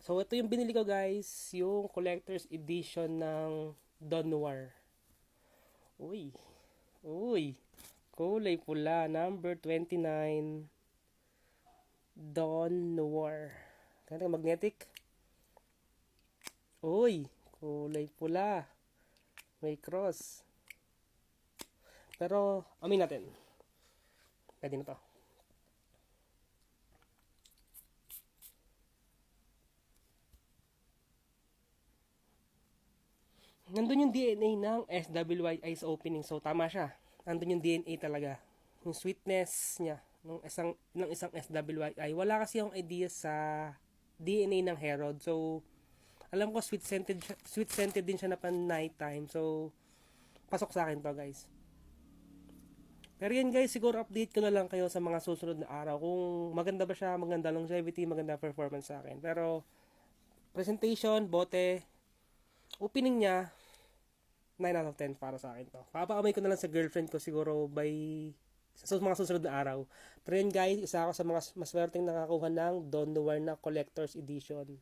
So, ito yung binili ko guys, yung collector's edition ng Don Noir. Uy, uy, kulay pula, number 29, Don Noir. Kaya magnetic. Uy, kulay pula, may cross. Pero, amin natin. Pwede na to. Nandun yung DNA ng SWI sa opening. So, tama siya. Nandun yung DNA talaga. Yung sweetness niya ng isang SWI. Wala kasi yung idea sa DNA ng Herod. So, alam ko sweet scented din siya na pan nighttime. So, pasok sa akin to guys. Pero yan guys, siguro update ko na lang kayo sa mga susunod na araw kung maganda ba siya, maganda longevity, maganda performance sa akin. Pero presentation, bote, opening niya, 9 out of 10 para sa akin to. Papakamay ko na lang sa girlfriend ko siguro by sa mga susunod na araw. Pero yun guys, isa ako sa mga maswerteng nakakuha ng Don Noir na Collector's Edition.